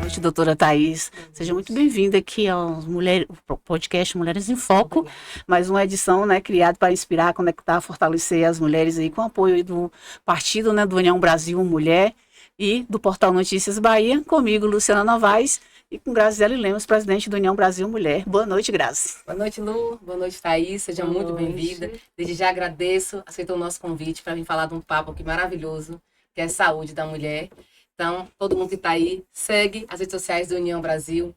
noite, doutora Thaís. Seja muito bem-vinda aqui ao podcast Mulheres em Foco. Obrigada. Mais uma edição, né, criada para inspirar, conectar, fortalecer as mulheres aí com apoio aí do partido, né, do União Brasil Mulher e do Portal Notícias Bahia. Comigo, Luciana Novaes, e com Graziele Lemos, presidente do União Brasil Mulher. Boa noite, Grazi. Boa noite, Lu. Boa noite, Thaís. Seja muito bem-vinda. Desde já agradeço, aceitou o nosso convite para vir falar de um papo aqui maravilhoso, que é saúde da mulher. Então, todo mundo que está aí, segue as redes sociais do União Brasil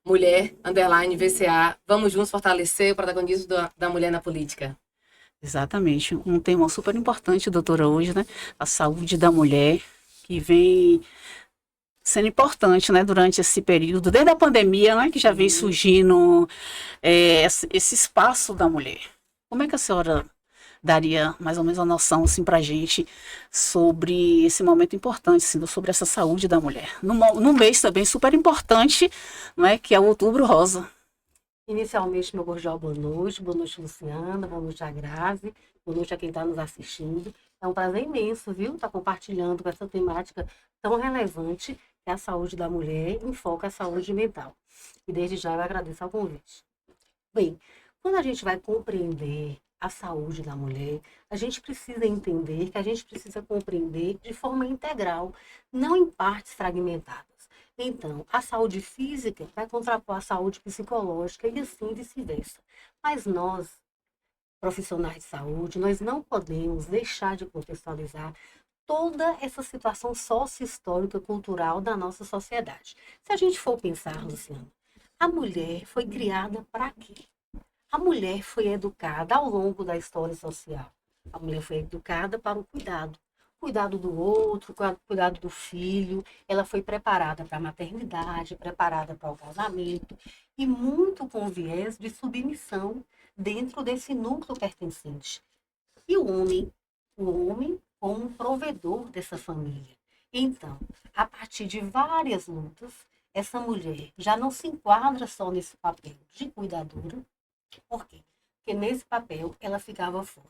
Mulher, _VCA. Vamos juntos fortalecer o protagonismo da mulher na política. Exatamente. Um tema super importante, doutora, hoje, né? A saúde da mulher, que vem sendo importante, né, durante esse período, desde a pandemia, né, que já vem surgindo esse espaço da mulher. Como é que a senhora daria mais ou menos uma noção assim, para a gente sobre esse momento importante, assim, sobre essa saúde da mulher? Num mês também super importante, não é, que é o Outubro Rosa. Inicialmente, meu cordial boa noite, Luciana, boa noite a Grazi, boa noite a quem está nos assistindo. É um prazer imenso, viu, estar compartilhando com essa temática tão relevante, que é a saúde da mulher, em foco a saúde mental. E desde já eu agradeço ao convite. Bem, quando a gente vai compreender a saúde da mulher, a gente precisa entender que a gente precisa compreender de forma integral, não em partes fragmentadas. Então, a saúde física vai contrapor a saúde psicológica e assim vice-versa. Mas nós, profissionais de saúde, nós não podemos deixar de contextualizar toda essa situação sócio-histórica cultural da nossa sociedade. Se a gente for pensar, Luciana, a mulher foi criada para quê? A mulher foi educada ao longo da história social. A mulher foi educada para o cuidado. Cuidado do outro, cuidado do filho. Ela foi preparada para a maternidade, preparada para o casamento. E muito com viés de submissão dentro desse núcleo pertencente. E o homem como provedor dessa família. Então, a partir de várias lutas, essa mulher já não se enquadra só nesse papel de cuidadora. Por quê? Porque nesse papel ela ficava fora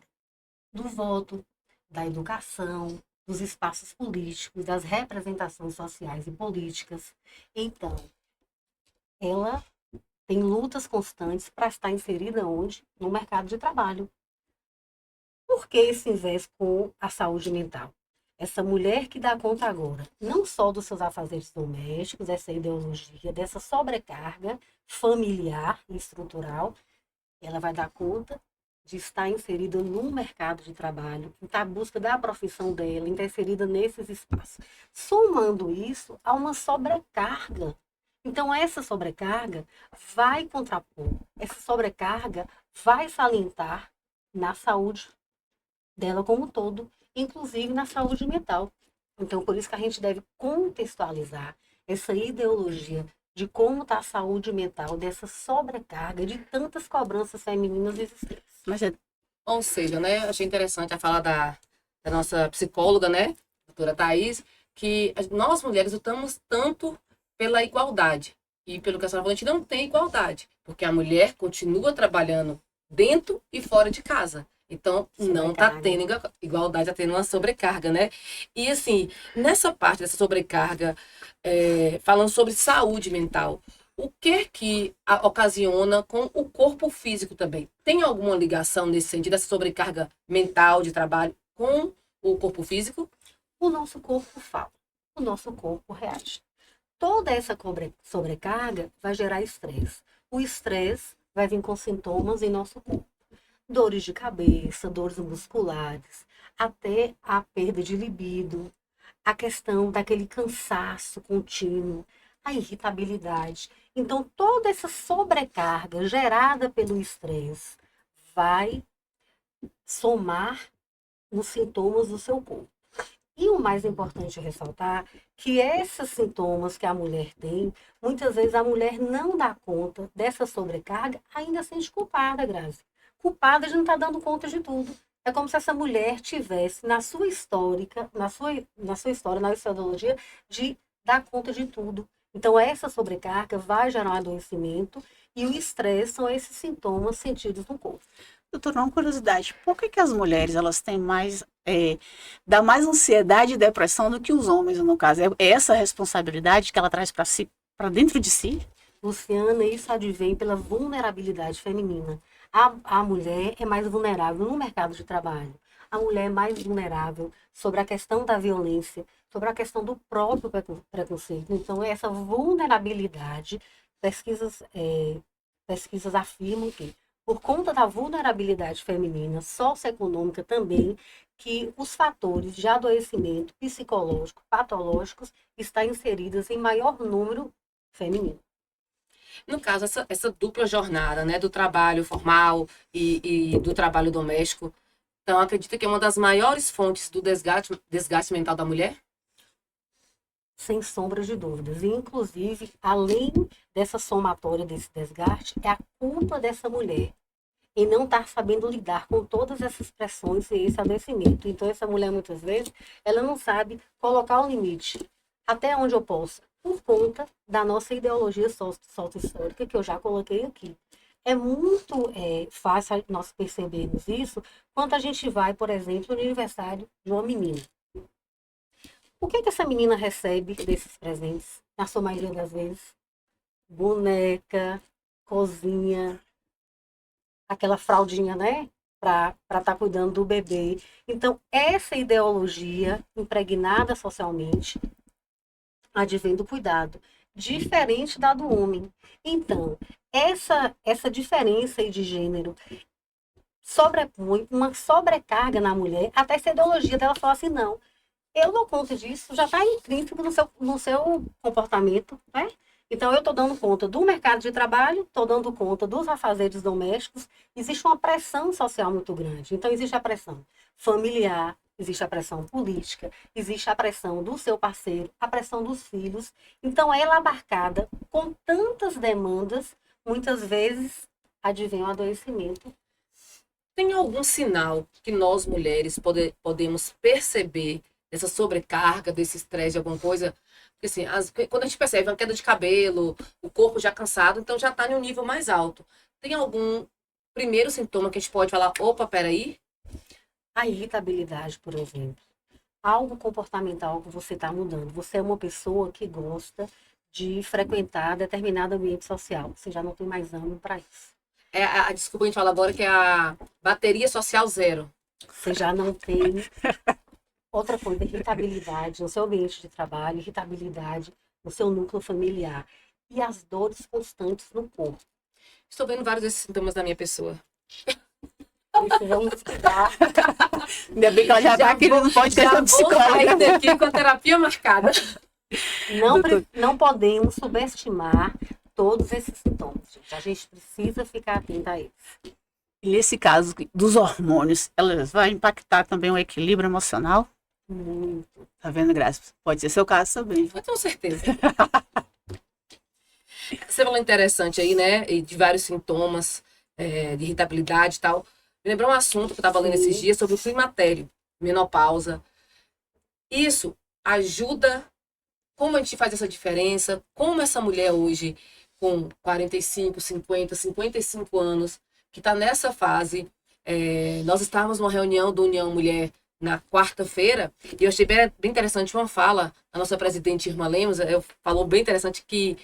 do voto, da educação, dos espaços políticos, das representações sociais e políticas. Então, ela tem lutas constantes para estar inserida onde? No mercado de trabalho. Por que esse invés com a saúde mental? Essa mulher que dá conta agora, não só dos seus afazeres domésticos, essa ideologia, dessa sobrecarga familiar e estrutural, ela vai dar conta de estar inserida no mercado de trabalho, estar à busca da profissão dela, estar inserida nesses espaços. Somando isso a uma sobrecarga. Então, essa sobrecarga vai contrapor, essa sobrecarga vai salientar na saúde dela como um todo, inclusive na saúde mental. Então, por isso que a gente deve contextualizar essa ideologia de como está a saúde mental, dessa sobrecarga, de tantas cobranças femininas existentes. Ou seja, né, achei interessante a fala da nossa psicóloga, né, doutora Thaís, que nós mulheres lutamos tanto pela igualdade. E pelo que a senhora falou, a gente não tem igualdade, porque a mulher continua trabalhando dentro e fora de casa. Então, não está tendo igualdade, está tendo uma sobrecarga, né? E assim, nessa parte dessa sobrecarga, falando sobre saúde mental, o que ocasiona com o corpo físico também? Tem alguma ligação nesse sentido, essa sobrecarga mental de trabalho com o corpo físico? O nosso corpo fala, o nosso corpo reage. Toda essa sobrecarga vai gerar estresse. O estresse vai vir com sintomas em nosso corpo. Dores de cabeça, dores musculares, até a perda de libido, a questão daquele cansaço contínuo, a irritabilidade. Então, toda essa sobrecarga gerada pelo estresse vai somar nos sintomas do seu corpo. E o mais importante é ressaltar que esses sintomas que a mulher tem, muitas vezes a mulher não dá conta dessa sobrecarga, ainda sente culpada, Grazi. Culpada de não estar dando conta de tudo. É como se essa mulher tivesse na sua história, na sua ideologia, de dar conta de tudo. Então, essa sobrecarga vai gerar um adoecimento e o estresse são esses sintomas sentidos no corpo. Doutora, uma curiosidade, por que que as mulheres, elas têm mais, dá mais ansiedade e depressão do que os homens, no caso? É essa a responsabilidade que ela traz para si, para dentro de si? Luciana, isso advém pela vulnerabilidade feminina. A mulher é mais vulnerável no mercado de trabalho. A mulher é mais vulnerável sobre a questão da violência, sobre a questão do próprio preconceito. Então, essa vulnerabilidade, pesquisas, pesquisas afirmam que, por conta da vulnerabilidade feminina, socioeconômica também, que os fatores de adoecimento psicológico, patológicos, estão inseridos em maior número feminino. No caso, essa dupla jornada, né, do trabalho formal e do trabalho doméstico, então acredita que é uma das maiores fontes do desgaste mental da mulher? Sem sombra de dúvidas. E, inclusive, além dessa somatória desse desgaste, é a culpa dessa mulher em não estar sabendo lidar com todas essas pressões e esse adoecimento. Então, essa mulher, muitas vezes, ela não sabe colocar o limite. Até onde eu posso? Por conta da nossa ideologia sócio-histórica, que eu já coloquei aqui. É muito fácil nós percebermos isso quando a gente vai, por exemplo, no aniversário de uma menina. O que é que essa menina recebe desses presentes? Na sua maioria das vezes, boneca, cozinha, aquela fraldinha, né? Para estar cuidando do bebê. Então, essa ideologia impregnada socialmente advém do cuidado, diferente da do homem. Então, essa diferença aí de gênero sobrepõe uma sobrecarga na mulher, até essa ideologia dela falar assim, não, eu dou conta disso, já está intrínseco no seu comportamento, né? Então, eu estou dando conta do mercado de trabalho, estou dando conta dos afazeres domésticos, existe uma pressão social muito grande. Então, existe a pressão familiar, existe a pressão política, existe a pressão do seu parceiro, a pressão dos filhos. Então, ela é abarcada com tantas demandas, muitas vezes advém o adoecimento. Tem algum sinal que nós mulheres podemos perceber dessa sobrecarga, desse estresse de alguma coisa? Porque assim, quando a gente percebe uma queda de cabelo, o corpo já cansado, então já está em um nível mais alto. Tem algum primeiro sintoma que a gente pode falar, opa, peraí? A irritabilidade, por exemplo. Algo comportamental que você está mudando. Você é uma pessoa que gosta de frequentar determinado ambiente social. Você já não tem mais ânimo para isso. Desculpa, a gente fala agora que é a bateria social zero. Você já não tem. Outra coisa, irritabilidade no seu ambiente de trabalho, irritabilidade no seu núcleo familiar. E as dores constantes no corpo. Estou vendo vários desses sintomas da minha pessoa. Precisamos estudar. Ainda bem que ela já está aqui, não pode ter Já um vou sair psicóloga. daqui com a terapia marcada. Não podemos subestimar todos esses sintomas, gente. A gente precisa ficar atenta a eles. E nesse caso dos hormônios, ela vai impactar também o equilíbrio emocional? Muito. Tá vendo, Graça? Pode ser seu caso também. Eu tenho certeza. Você falou interessante aí, né? E de vários sintomas de irritabilidade e tal. Me lembrou um assunto que eu estava lendo esses dias sobre o climatério, menopausa. Isso ajuda. Como a gente faz essa diferença? Como essa mulher hoje, com 45, 50, 55 anos, que está nessa fase. Nós estávamos numa reunião do União Mulher na quarta-feira, e eu achei bem interessante uma fala da nossa presidente Irma Lemos, falou bem interessante que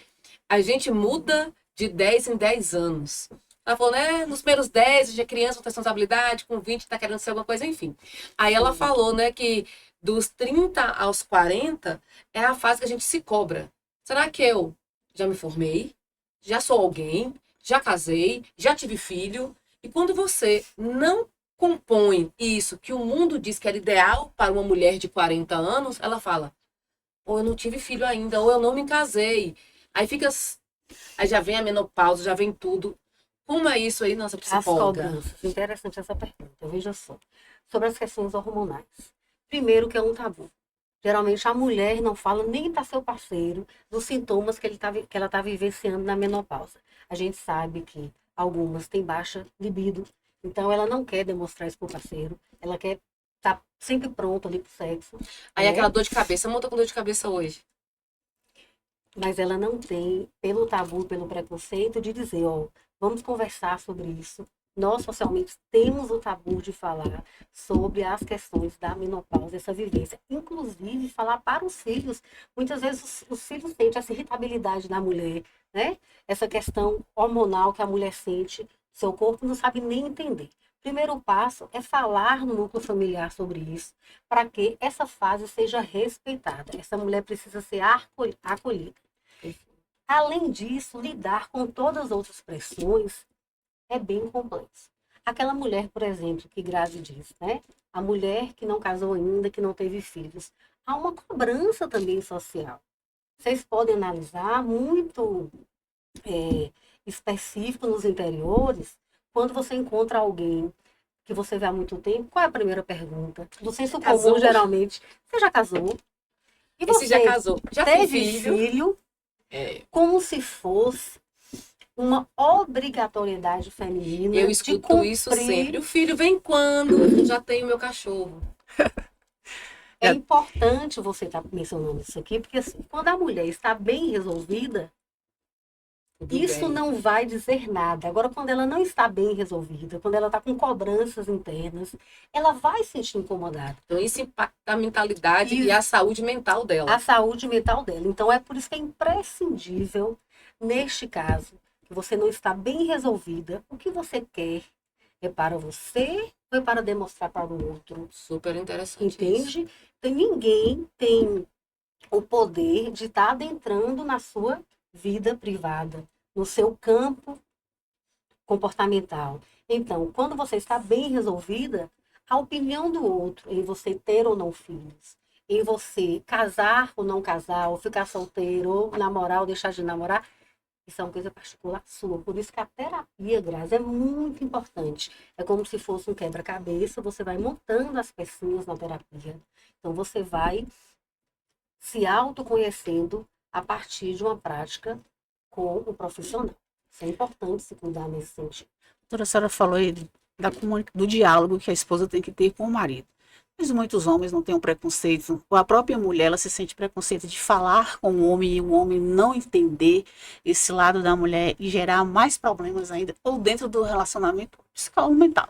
a gente muda de 10 em 10 anos. Ela falou, né, nos primeiros 10, já é criança com responsabilidade, com 20 está querendo ser alguma coisa, enfim. Aí ela falou, né, que dos 30 aos 40 é a fase que a gente se cobra. Será que eu já me formei? Já sou alguém? Já casei? Já tive filho? E quando você não compõe isso que o mundo diz que era ideal para uma mulher de 40 anos, ela fala, ou eu não tive filho ainda, ou eu não me casei. Aí aí já vem a menopausa, já vem tudo. Como é isso aí, nossa As psicóloga? cobranças. Interessante essa pergunta. Veja só. Sobre as questões hormonais. Primeiro que é um tabu. Geralmente a mulher não fala nem para seu parceiro dos sintomas que ela está vivenciando na menopausa. A gente sabe que algumas têm baixa libido, então ela não quer demonstrar isso para o parceiro, ela quer estar sempre pronta ali para o sexo. Aí aquela dor de cabeça, eu tô com dor de cabeça hoje. Mas ela não tem, pelo tabu, pelo preconceito, de dizer, ó, vamos conversar sobre isso, nós socialmente temos o tabu de falar sobre as questões da menopausa, essa vivência. Inclusive, falar para os filhos. Muitas vezes os filhos sentem essa irritabilidade da mulher, né? Essa questão hormonal que a mulher sente, seu corpo não sabe nem entender. Primeiro passo é falar no núcleo familiar sobre isso, para que essa fase seja respeitada. Essa mulher precisa ser acolhida. Além disso, lidar com todas as outras pressões é bem complexo. Aquela mulher, por exemplo, que Grazi diz, né? A mulher que não casou ainda, que não teve filhos. Há uma cobrança também social. Vocês podem analisar muito específico nos interiores, quando você encontra alguém que você vê há muito tempo, qual é a primeira pergunta? Do senso comum, geralmente, você já casou? E Esse já casou, já teve filho. filho? Como se fosse uma obrigatoriedade feminina. Eu escuto isso sempre. O filho vem quando? Eu já tenho meu cachorro. É importante você estar mencionando isso aqui, porque assim, quando a mulher está bem resolvida, isso não vai dizer nada. Agora, quando ela não está bem resolvida, quando ela está com cobranças internas, ela vai se sentir incomodada. Então, isso impacta a mentalidade e a saúde mental dela. A saúde mental dela. Então, é por isso que é imprescindível, neste caso, que você não está bem resolvida, o que você quer é para você ou é para demonstrar para o outro? Super interessante. Entende? Isso. Então, ninguém tem o poder de estar adentrando na sua vida privada, no seu campo comportamental. Então, quando você está bem resolvida, a opinião do outro em você ter ou não filhos, em você casar ou não casar, ou ficar solteiro, ou namorar ou deixar de namorar, isso é uma coisa particular sua. Por isso que a terapia, Grazi, é muito importante. É como se fosse um quebra-cabeça, você vai montando as pecinhas na terapia. Então, você vai se autoconhecendo a partir de uma prática com o profissional. Isso é importante se cuidar nesse sentido. Doutora, a senhora falou aí do diálogo que a esposa tem que ter com o marido. Mas muitos homens não têm um preconceito, ou a própria mulher ela se sente preconceito de falar com o homem e o homem não entender esse lado da mulher e gerar mais problemas ainda, ou dentro do relacionamento psicológico mental.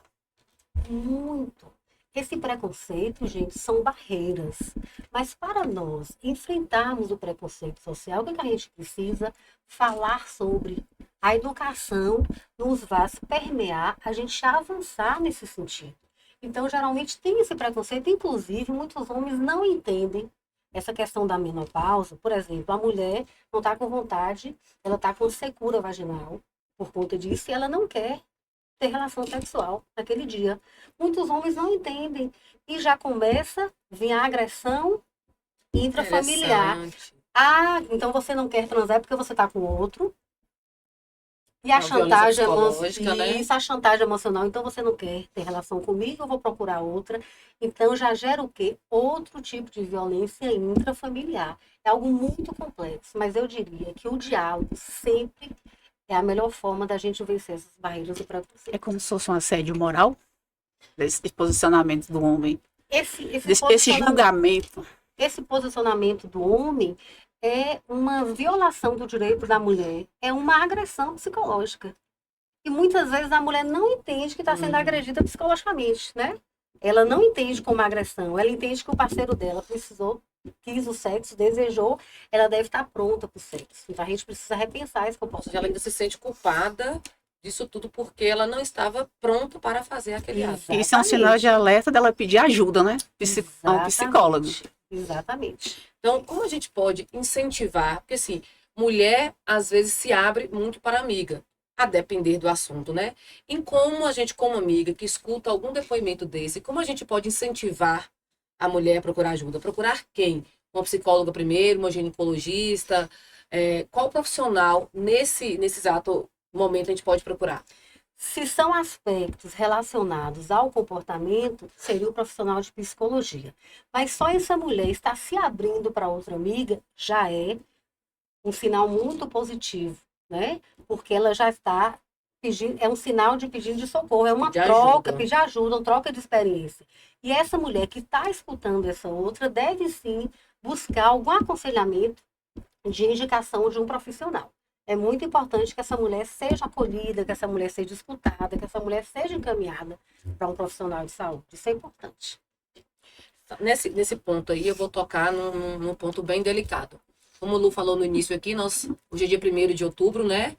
Muito. Esse preconceito, gente, são barreiras. Mas para nós enfrentarmos o preconceito social, o que a gente precisa? Falar sobre. A educação nos vai permear a gente avançar nesse sentido. Então, geralmente tem esse preconceito, inclusive muitos homens não entendem essa questão da menopausa. Por exemplo, a mulher não está com vontade, ela está com secura vaginal por conta disso e ela não quer ter relação sexual naquele dia. Muitos homens não entendem e já começa a vir a agressão intrafamiliar. Ah, então você não quer transar porque você está com outro. E a chantagem emocional, né? Isso, a chantagem emocional, então você não quer ter relação comigo, eu vou procurar outra. Então já gera o quê? Outro tipo de violência intrafamiliar. É algo muito complexo, mas eu diria que o diálogo sempre é a melhor forma da gente vencer essas barreiras do preconceito. É como se fosse um assédio moral, desse posicionamento do homem, esse julgamento. Esse posicionamento do homem é uma violação do direito da mulher, é uma agressão psicológica. E muitas vezes a mulher não entende que está sendo agredida psicologicamente, né? Ela não entende como agressão, ela entende que o parceiro dela quis o sexo, desejou, ela deve estar pronta para o sexo. Então a gente precisa repensar esse comportamento. Ela ainda se sente culpada disso tudo porque ela não estava pronta para fazer aquele ato. Isso é um sinal de alerta dela pedir ajuda, né? A um psicólogo. Exatamente. Então, como a gente pode incentivar? Porque, assim, mulher, às vezes, se abre muito para amiga, a depender do assunto, né? Em como a gente, como amiga, que escuta algum depoimento desse, como a gente pode incentivar a mulher a procurar ajuda? Procurar quem? Uma psicóloga primeiro, uma ginecologista? Qual profissional, nesse exato momento, a gente pode procurar? Se são aspectos relacionados ao comportamento, seria o profissional de psicologia. Mas só essa mulher estar se abrindo para outra amiga já é um sinal muito positivo, né? Porque ela já está pedindo, é um sinal de pedido de socorro, é uma troca, pedir ajuda, uma troca de experiência. E essa mulher que está escutando essa outra deve sim buscar algum aconselhamento de indicação de um profissional. É muito importante que essa mulher seja acolhida, que essa mulher seja escutada, que essa mulher seja encaminhada para um profissional de saúde. Isso é importante. Nesse ponto aí, eu vou tocar num ponto bem delicado. Como o Lu falou no início aqui, hoje é dia 1º de outubro, né?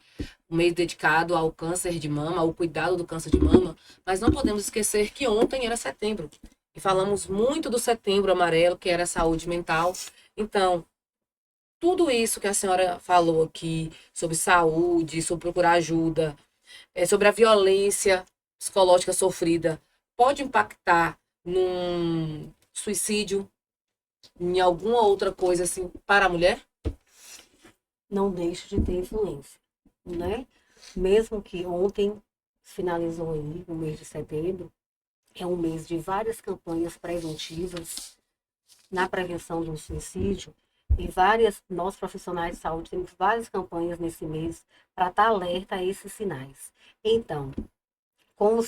Um mês dedicado ao câncer de mama, ao cuidado do câncer de mama. Mas não podemos esquecer que ontem era setembro. E falamos muito do setembro amarelo, que era a saúde mental. Então, tudo isso que a senhora falou aqui, sobre saúde, sobre procurar ajuda, sobre a violência psicológica sofrida, pode impactar num suicídio, em alguma outra coisa assim, para a mulher? Não deixe de ter influência, né? Mesmo que ontem finalizou aí o mês de setembro, é um mês de várias campanhas preventivas na prevenção do suicídio e nós profissionais de saúde temos várias campanhas nesse mês para estar alerta a esses sinais. Então, como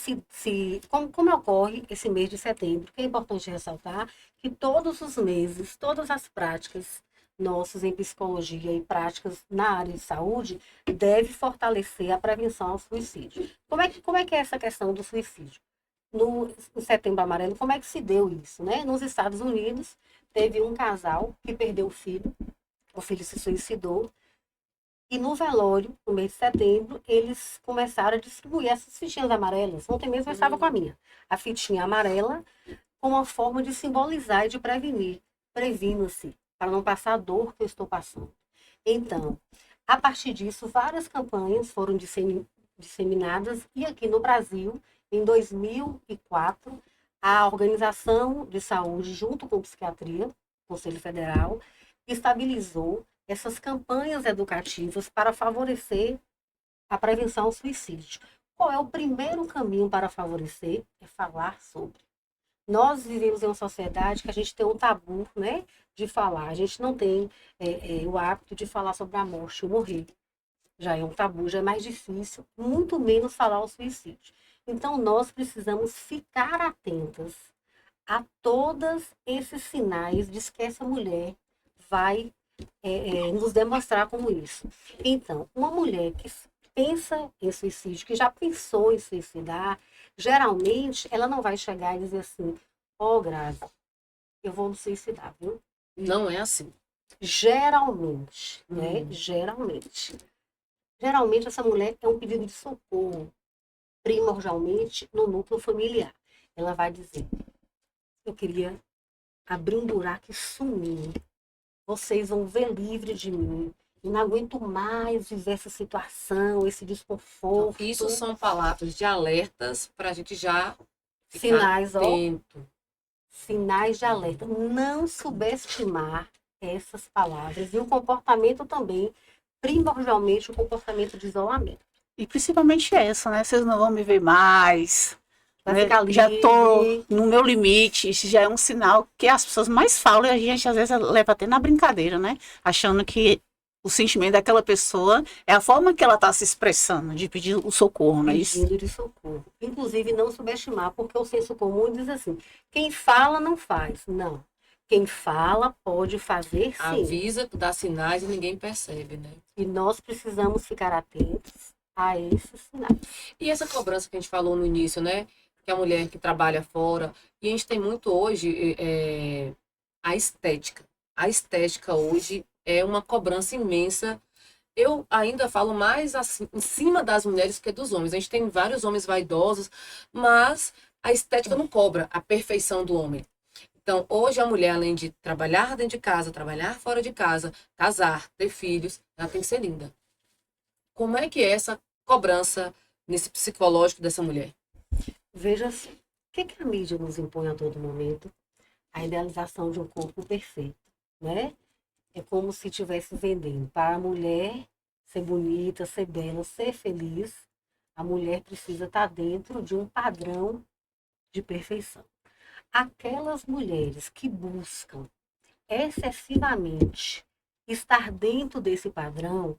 ocorre esse mês de setembro, que é importante ressaltar que todos os meses, todas as práticas nossas em psicologia e práticas na área de saúde deve fortalecer a prevenção ao suicídio. Como é que é essa questão do suicídio? No Setembro Amarelo, como é que se deu isso, né? Nos Estados Unidos, teve um casal que perdeu o filho se suicidou, e no velório, no mês de setembro, eles começaram a distribuir essas fitinhas amarelas. Ontem mesmo eu estava com a minha. A fitinha amarela como uma forma de simbolizar e de prevenir. Previna-se, para não passar a dor que eu estou passando. Então, a partir disso, várias campanhas foram disseminadas. E aqui no Brasil, em 2004, a Organização de Saúde, junto com a Psiquiatria, Conselho Federal, estabilizou essas campanhas educativas para favorecer a prevenção ao suicídio. Qual é o primeiro caminho para favorecer? É falar sobre. Nós vivemos em uma sociedade que a gente tem um tabu, né, de falar. A gente não tem o hábito de falar sobre a morte, o morrer. Já é um tabu, já é mais difícil, muito menos falar ao suicídio. Então, nós precisamos ficar atentas a todos esses sinais de que essa mulher vai nos demonstrar como isso. Então, uma mulher que pensa em suicídio, que já pensou em suicidar, geralmente ela não vai chegar e dizer assim, ó, Grazi, eu vou me suicidar, viu? Não é assim. Geralmente, né? Geralmente. Geralmente essa mulher é um pedido de socorro, primordialmente no núcleo familiar. Ela vai dizer, eu queria abrir um buraco e sumir. Vocês vão ver livre de mim. Eu não aguento mais viver essa situação, esse desconforto. Então, isso são palavras de alertas para a gente já ficar sinais, atento. Sinais de alerta. Não subestimar essas palavras. E o comportamento também, primordialmente o comportamento de isolamento. E principalmente essa, né? Vocês não vão me ver mais. Vai Né? ficar livre. Já estou no meu limite. Isso já é um sinal que as pessoas mais falam e a gente às vezes leva até na brincadeira, né? Achando que o sentimento daquela pessoa é a forma que ela está se expressando, de pedir o socorro, não é isso? Pedido de socorro. Inclusive, não subestimar, porque o senso comum diz assim: quem fala não faz. Não. Quem fala pode fazer sim. Avisa, dá sinais e ninguém percebe, né? E nós precisamos ficar atentos a esses sinais. E essa cobrança que a gente falou no início, né? Que a mulher que trabalha fora. E a gente tem muito hoje a estética. A estética hoje é uma cobrança imensa. Eu ainda falo mais assim, em cima das mulheres que dos homens. A gente tem vários homens vaidosos, mas a estética não cobra a perfeição do homem. Então, hoje a mulher, além de trabalhar dentro de casa, trabalhar fora de casa, casar, ter filhos, ela tem que ser linda. Como é que é essa cobrança nesse psicológico dessa mulher? Veja assim, o que a mídia nos impõe a todo momento? A idealização de um corpo perfeito, né? É como se estivesse vendendo. Para a mulher ser bonita, ser bela, ser feliz, a mulher precisa estar dentro de um padrão de perfeição. Aquelas mulheres que buscam excessivamente estar dentro desse padrão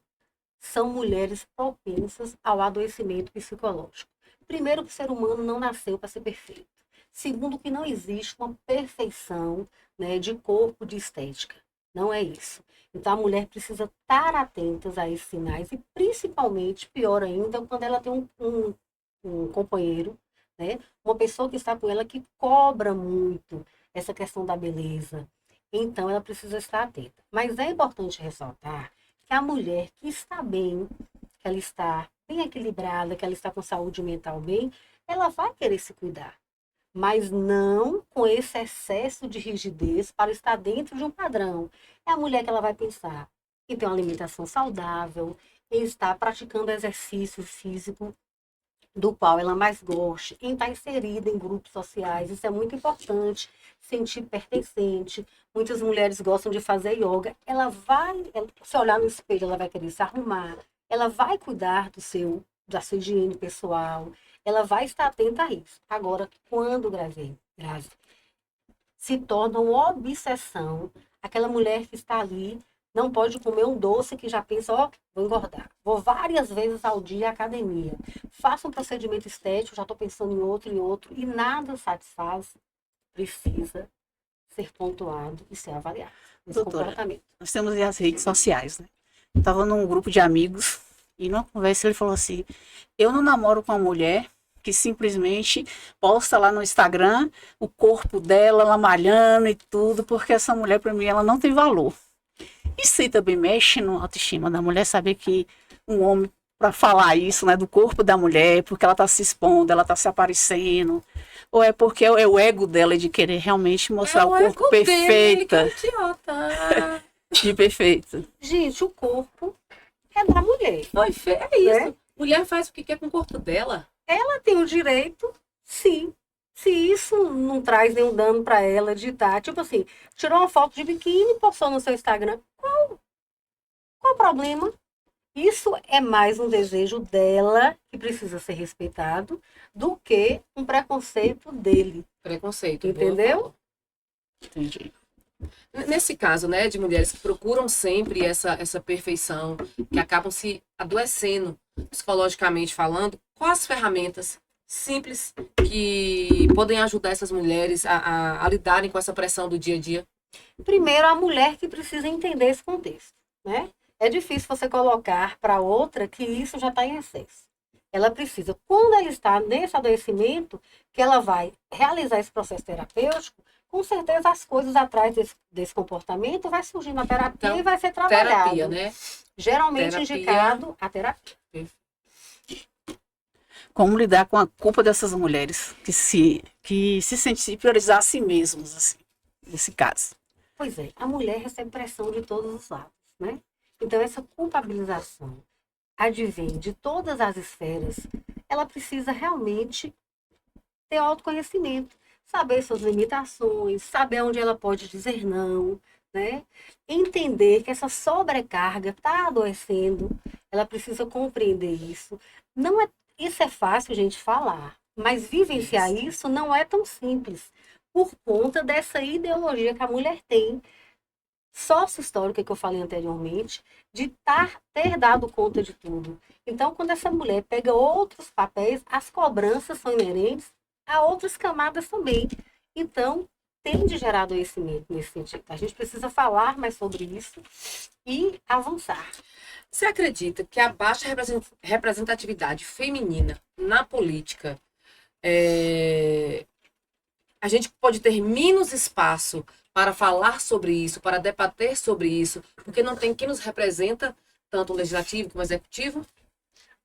são mulheres propensas ao adoecimento psicológico. Primeiro, que o ser humano não nasceu para ser perfeito. Segundo, que não existe uma perfeição, né, de corpo, de estética. Não é isso. Então, a mulher precisa estar atenta a esses sinais e, principalmente, pior ainda, quando ela tem um companheiro, né? Uma pessoa que está com ela que cobra muito essa questão da beleza. Então, ela precisa estar atenta. Mas é importante ressaltar que a mulher que está bem, que ela está bem equilibrada, que ela está com saúde mental bem, ela vai querer se cuidar. Mas não com esse excesso de rigidez para estar dentro de um padrão. É a mulher que ela vai pensar em ter uma alimentação saudável, em estar praticando exercício físico do qual ela mais goste, em estar inserida em grupos sociais. Isso é muito importante, sentir pertencente. Muitas mulheres gostam de fazer yoga. Se olhar no espelho, ela vai querer se arrumar, ela vai cuidar da sua higiene pessoal, ela vai estar atenta a isso. Agora, quando Grazi, se torna uma obsessão, aquela mulher que está ali não pode comer um doce que já pensa, ó, vou engordar. Vou várias vezes ao dia à academia. Faço um procedimento estético, já estou pensando em outro, e nada satisfaz. Precisa ser pontuado e ser avaliado. Esse Doutora, comportamento. nós temos aí as redes sociais, né? Eu estava num grupo de amigos e numa conversa ele falou assim, eu não namoro com uma mulher que simplesmente posta lá no Instagram o corpo dela, ela malhando e tudo, porque essa mulher, para mim, ela não tem valor. Isso aí também mexe na autoestima da mulher, saber que um homem, para falar isso, né, do corpo da mulher, porque ela está se expondo, ela está se aparecendo, ou é porque é o ego dela de querer realmente mostrar o corpo perfeita, Idiota. de perfeita. Gente, o corpo é da mulher. Foi feio, é isso. Né? Mulher faz o que quer com o corpo dela. Ela tem o direito, sim. Se isso não traz nenhum dano para ela de estar, tipo assim, tirou uma foto de biquíni e postou no seu Instagram. Qual o problema? Isso é mais um desejo dela, que precisa ser respeitado, do que um preconceito dele. Preconceito. Entendeu? Entendi. Nesse caso, né, de mulheres que procuram sempre essa perfeição, que acabam se adoecendo psicologicamente falando, quais as ferramentas simples que podem ajudar essas mulheres a lidarem com essa pressão do dia a dia? Primeiro, a mulher que precisa entender esse contexto, né? É difícil você colocar para outra que isso já está em excesso. Ela precisa, quando ela está nesse adoecimento, que ela vai realizar esse processo terapêutico, com certeza as coisas atrás desse comportamento vai surgir na terapia Então, e vai ser trabalhado. Terapia, né? Geralmente Terapia. indicado a terapia. Como lidar com a culpa dessas mulheres que se sentem priorizar a si mesmas, assim, nesse caso? Pois é, a mulher recebe pressão de todos os lados, né? Então, essa culpabilização advém de todas as esferas, ela precisa realmente ter autoconhecimento, saber suas limitações, saber onde ela pode dizer não, né? Entender que essa sobrecarga está adoecendo, ela precisa compreender isso. Isso é fácil a gente falar, mas vivenciar isso não é tão simples, por conta dessa ideologia que a mulher tem, sócio-histórica que eu falei anteriormente, de ter dado conta de tudo. Então, quando essa mulher pega outros papéis, as cobranças são inerentes a outras camadas também. Então, tem de gerar adoecimento nesse sentido. A gente precisa falar mais sobre isso e avançar. Você acredita que a baixa representatividade feminina na política, a gente pode ter menos espaço para falar sobre isso, para debater sobre isso, porque não tem quem nos representa, tanto o legislativo como o executivo?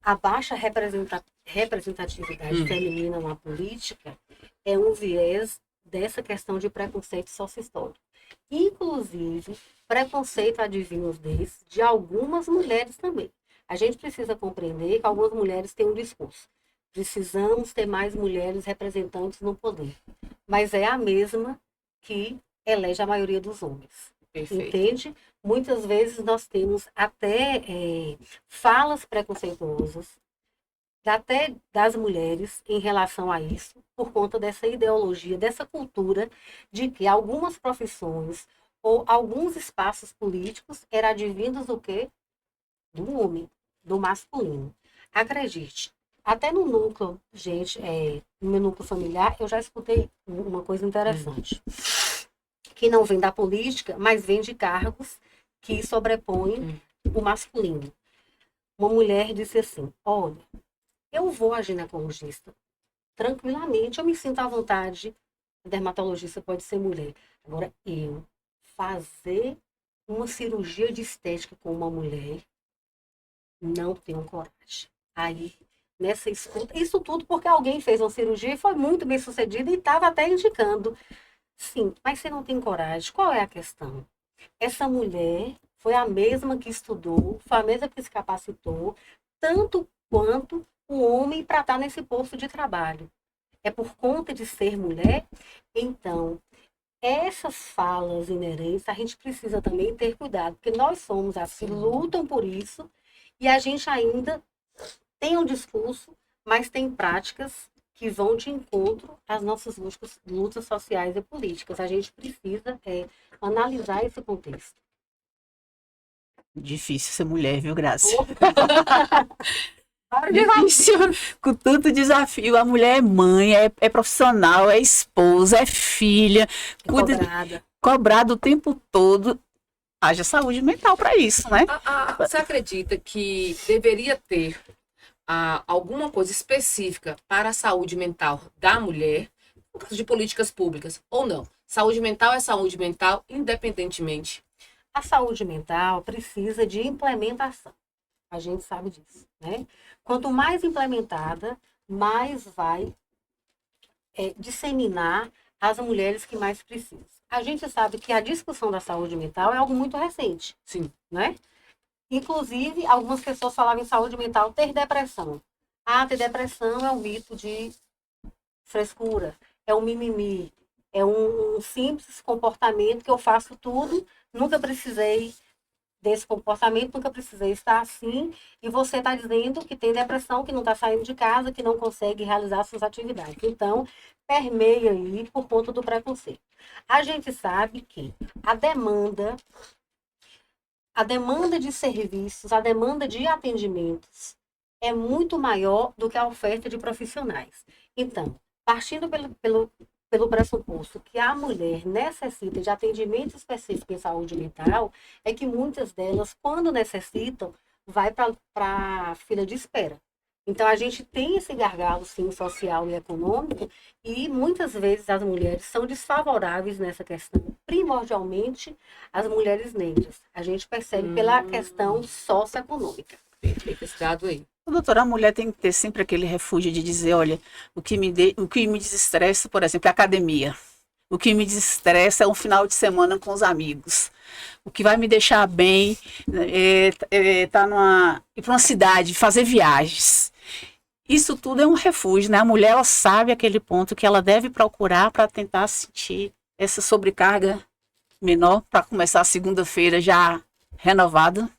A baixa representatividade feminina na política é um viés dessa questão de preconceito sócio-histórico. Inclusive, preconceito advinho de algumas mulheres também. A gente precisa compreender que algumas mulheres têm um discurso. Precisamos ter mais mulheres representantes no poder. Mas é a mesma que elege a maioria dos homens. Perfeito. Entende? Muitas vezes nós temos até falas preconceituosas, até das mulheres em relação a isso, por conta dessa ideologia, dessa cultura de que algumas profissões ou alguns espaços políticos eram advindos do quê? Do homem, do masculino. Acredite, até no núcleo, gente, no meu núcleo familiar, eu já escutei uma coisa interessante. Que que não vem da política, mas vem de cargos que sobrepõem o masculino. Uma mulher disse assim, olha, eu vou a ginecologista tranquilamente, eu me sinto à vontade, a dermatologista pode ser mulher. Agora, eu fazer uma cirurgia de estética com uma mulher, não tenho coragem. Aí, nessa escuta, isso tudo porque alguém fez uma cirurgia e foi muito bem sucedida e estava até indicando. Sim, mas você não tem coragem. Qual é a questão? Essa mulher foi a mesma que estudou, foi a mesma que se capacitou, tanto quanto o homem para estar nesse posto de trabalho. É por conta de ser mulher? Então, essas falas inerentes, a gente precisa também ter cuidado, porque nós somos as que lutam por isso e a gente ainda tem um discurso, mas tem práticas que vão de encontro às nossas lutas sociais e políticas. A gente precisa analisar esse contexto. Difícil ser mulher, viu, Graça? Difícil. Difícil, com tanto desafio. A mulher é mãe, é profissional, é esposa, é filha, cuida, cobrada o tempo todo. Haja saúde mental para isso, né? Você acredita que deveria ter alguma coisa específica para a saúde mental da mulher, no caso de políticas públicas, ou não? Saúde mental é saúde mental, independentemente. A saúde mental precisa de implementação. A gente sabe disso, né? Quanto mais implementada, mais vai disseminar as mulheres que mais precisam. A gente sabe que a discussão da saúde mental é algo muito recente. Sim. Né? Inclusive, algumas pessoas falavam em saúde mental ter depressão. Ter depressão é um mito de frescura, é um mimimi, é um simples comportamento que eu faço tudo, nunca precisei desse comportamento, nunca precisei estar assim, e você está dizendo que tem depressão, que não está saindo de casa, que não consegue realizar suas atividades. Então, permeia aí por conta do preconceito. A gente sabe que a demanda de serviços, a demanda de atendimentos é muito maior do que a oferta de profissionais. Então, partindo pelo pressuposto que a mulher necessita de atendimento específico em saúde mental, é que muitas delas, quando necessitam, vai para a fila de espera. Então, a gente tem esse gargalo, sim, social e econômico, e muitas vezes as mulheres são desfavoráveis nessa questão, primordialmente as mulheres negras. A gente percebe pela questão socioeconômica. Perfeito, esse dado aí. Doutora, a mulher tem que ter sempre aquele refúgio de dizer, olha, o que me desestressa, por exemplo, é a academia. O que me desestressa é um final de semana com os amigos. O que vai me deixar bem é ir para uma cidade, fazer viagens. Isso tudo é um refúgio, né? A mulher, ela sabe aquele ponto que ela deve procurar para tentar sentir essa sobrecarga menor, para começar a segunda-feira já renovada.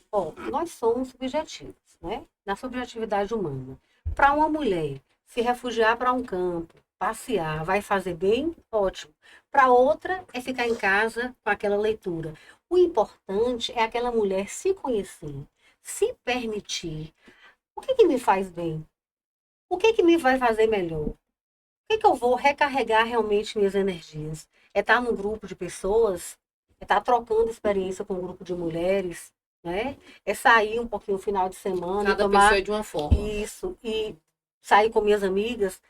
Bom, nós somos subjetivos, né? Na subjetividade humana. Para uma mulher se refugiar para um campo, passear, vai fazer bem? Ótimo. Para outra, é ficar em casa com aquela leitura. O importante é aquela mulher se conhecer, se permitir. O que me faz bem? O que me vai fazer melhor? O que eu vou recarregar realmente minhas energias? É estar num grupo de pessoas? É estar trocando experiência com um grupo de mulheres? Né? É sair um pouquinho no final de semana. Cada pessoa é de uma forma. Isso, e sair com minhas amigas.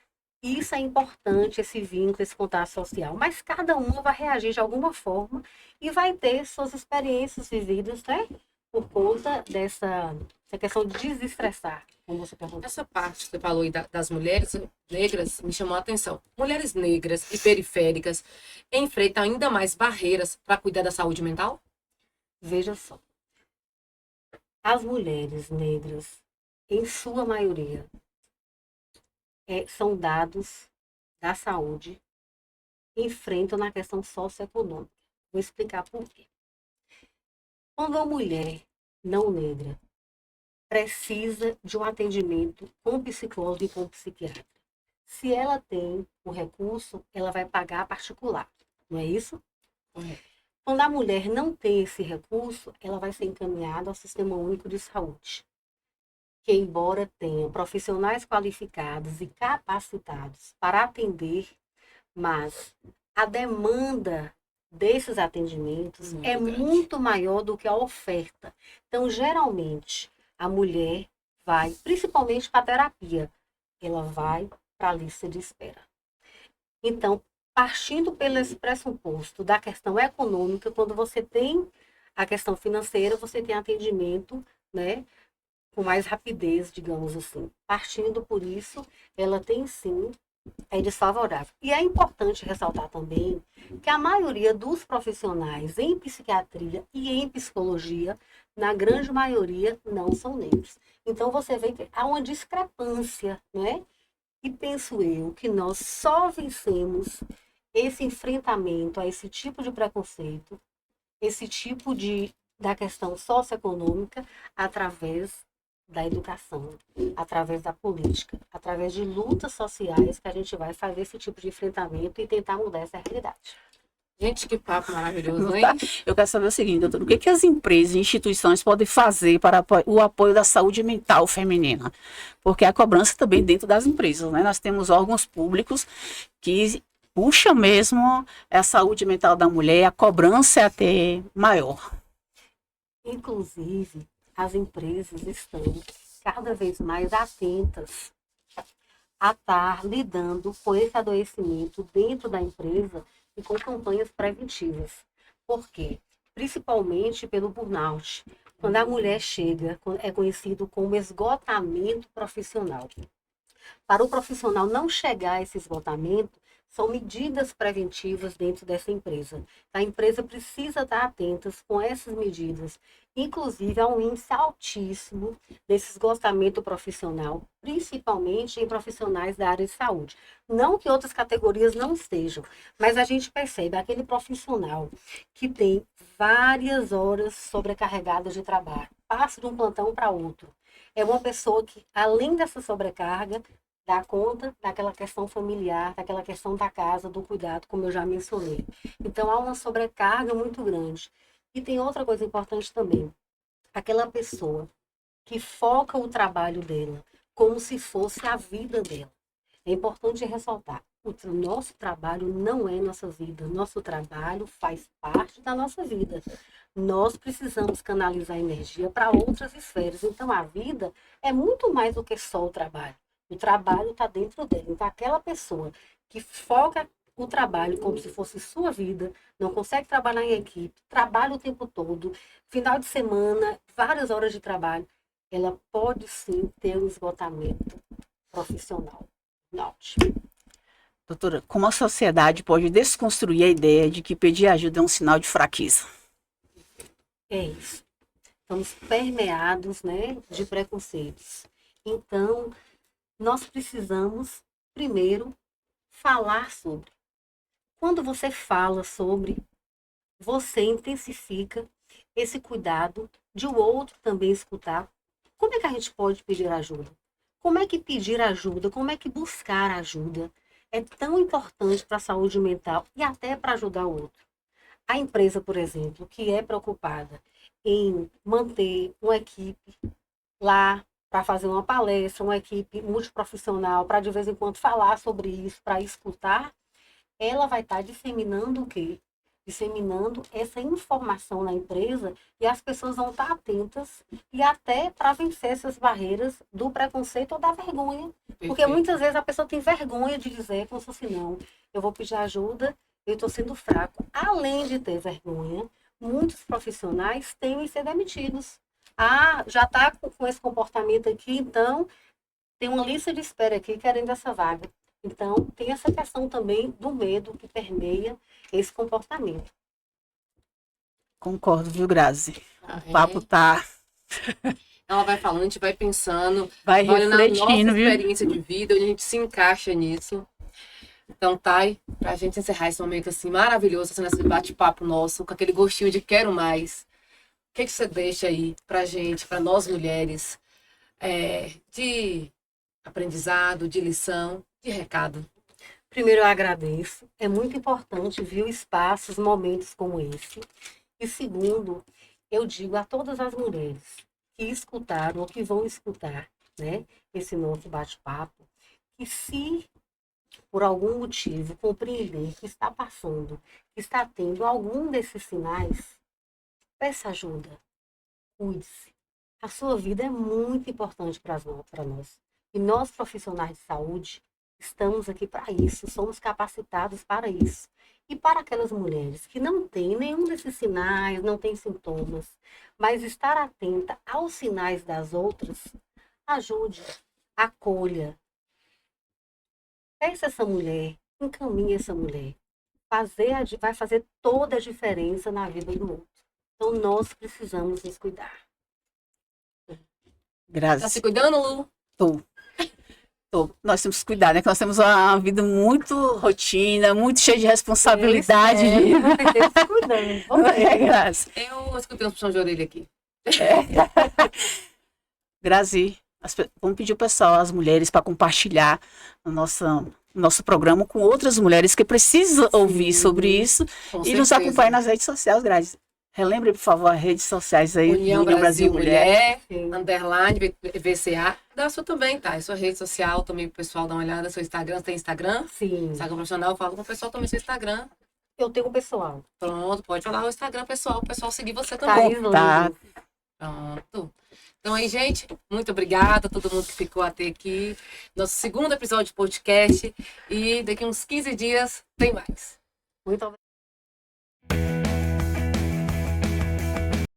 Isso é importante, esse vínculo, esse contato social. Mas cada uma vai reagir de alguma forma e vai ter suas experiências vividas, né? Por conta dessa questão de desestressar, como você perguntou. Essa parte que você falou aí das mulheres negras me chamou a atenção. Mulheres negras e periféricas enfrentam ainda mais barreiras para cuidar da saúde mental? Veja só. As mulheres negras, em sua maioria, são dados da saúde, enfrentam na questão socioeconômica. Vou explicar por quê. Quando a mulher não negra precisa de um atendimento com psicólogo e com psiquiatra, se ela tem o recurso, ela vai pagar particular, não é isso? Quando a mulher não tem esse recurso, ela vai ser encaminhada ao Sistema Único de Saúde, que embora tenha profissionais qualificados e capacitados para atender, mas a demanda desses atendimentos Muito é grande. muito maior do que a oferta. Então, geralmente, a mulher vai, principalmente para a terapia, ela vai para a lista de espera. Então, partindo pelo esse pressuposto da questão econômica, quando você tem a questão financeira, você tem atendimento, né, com mais rapidez, digamos assim. Partindo por isso, ela tem sim, é desfavorável. E é importante ressaltar também que a maioria dos profissionais em psiquiatria e em psicologia, na grande maioria, não são negros. Então você vê que há uma discrepância, né? E penso eu que nós só vencemos esse enfrentamento a esse tipo de preconceito, esse tipo de da questão socioeconômica através da educação, através da política, através de lutas sociais que a gente vai fazer esse tipo de enfrentamento e tentar mudar essa realidade. Gente, que papo maravilhoso, Não hein? tá? Eu quero saber o seguinte, doutor, o que, que as empresas e instituições podem fazer para o apoio da saúde mental feminina? Porque a cobrança também dentro das empresas, né? Nós temos órgãos públicos que puxam mesmo a saúde mental da mulher, a cobrança é até maior. Inclusive, as empresas estão cada vez mais atentas a estar lidando com esse adoecimento dentro da empresa e com campanhas preventivas. Por quê? Principalmente pelo burnout. Quando a mulher chega, é conhecido como esgotamento profissional. Para o profissional não chegar a esse esgotamento, são medidas preventivas dentro dessa empresa. A empresa precisa estar atenta com essas medidas. Inclusive, há um índice altíssimo desse esgotamento profissional, principalmente em profissionais da área de saúde. Não que outras categorias não estejam, mas a gente percebe aquele profissional que tem várias horas sobrecarregadas de trabalho, passa de um plantão para outro. É uma pessoa que, além dessa sobrecarga, dá conta daquela questão familiar, daquela questão da casa, do cuidado, como eu já mencionei. Então, há uma sobrecarga muito grande. E tem outra coisa importante também. Aquela pessoa que foca o trabalho dela como se fosse a vida dela. É importante ressaltar, o nosso trabalho não é nossa vida. Nosso trabalho faz parte da nossa vida. Nós precisamos canalizar energia para outras esferas. Então, a vida é muito mais do que só o trabalho. O trabalho está dentro dela. Então, aquela pessoa que foca o trabalho como se fosse sua vida, não consegue trabalhar em equipe, trabalha o tempo todo, final de semana, várias horas de trabalho, ela pode sim ter um esgotamento profissional. Note. Doutora, como a sociedade pode desconstruir a ideia de que pedir ajuda é um sinal de fraqueza? É isso. Estamos permeados, né, de preconceitos. Então, nós precisamos, primeiro, falar sobre. Quando você fala sobre, você intensifica esse cuidado de o outro também escutar. Como é que a gente pode pedir ajuda? Como é que pedir ajuda? Como é que buscar ajuda? É tão importante para a saúde mental e até para ajudar o outro. A empresa, por exemplo, que é preocupada em manter uma equipe lá para fazer uma palestra, uma equipe multiprofissional, para de vez em quando falar sobre isso, para escutar, ela vai estar disseminando o quê? Disseminando essa informação na empresa e as pessoas vão estar atentas e até para vencer essas barreiras do preconceito ou da vergonha. Porque Perfeito. muitas vezes a pessoa tem vergonha de dizer, como se fosse, não, eu vou pedir ajuda, eu estou sendo fraco. Além de ter vergonha, muitos profissionais têm que ser demitidos. Ah, já está com esse comportamento aqui, então tem uma lista de espera aqui querendo essa vaga. Então, tem essa questão também do medo que permeia esse comportamento. Concordo, viu, Grazi? Ah, O papo tá, Ela vai falando, a gente vai pensando, vai olha na nossa refletindo, viu? experiência de vida, onde a gente se encaixa nisso. Então, Thay, pra gente encerrar esse momento assim maravilhoso, assim, nesse bate-papo nosso, com aquele gostinho de quero mais, o que você deixa aí pra gente, pra nós mulheres, de aprendizado, de lição, de recado? Primeiro, eu agradeço. É muito importante, viu, espaços, momentos como esse. E segundo, eu digo a todas as mulheres que escutaram ou que vão escutar, né, esse nosso bate-papo, que se por algum motivo, compreender que está passando, que está tendo algum desses sinais, peça ajuda. Cuide-se. A sua vida é muito importante para nós. E nós, profissionais de saúde, estamos aqui para isso, somos capacitados para isso. E para aquelas mulheres que não têm nenhum desses sinais, não têm sintomas, mas estar atenta aos sinais das outras, ajude, acolha. Peça essa mulher, encaminhe essa mulher. Vai fazer toda a diferença na vida do outro. Então, nós precisamos nos cuidar. Tá Graças. se cuidando, Lu? Tô. Nós temos que cuidar, né? Que nós temos uma vida muito rotina, muito cheia de responsabilidade. Se cuidando. Vamos ver. Grazi. Eu escutei uns puxão de orelha aqui. Grazi, vamos pedir o pessoal, as mulheres, para compartilhar o nosso programa com outras mulheres que precisam ouvir sobre isso Com e nos certeza. acompanhar nas redes sociais, Grazi. Relembre, por favor, as redes sociais aí. União do Brasil Mulher, Sim. underline, VCA. Da sua também, tá? É sua rede social também pro pessoal dar uma olhada. Seu Instagram, tem Instagram? Sim. Instagram profissional, fala com o pessoal também seu Instagram. Eu tenho um pessoal. Pronto, pode falar o Instagram pessoal, o pessoal seguir você também. Thaís Contato. Lange. Pronto. Então aí, gente, muito obrigada a todo mundo que ficou até aqui. Nosso segundo episódio de podcast. E daqui uns 15 dias tem mais. Muito obrigada.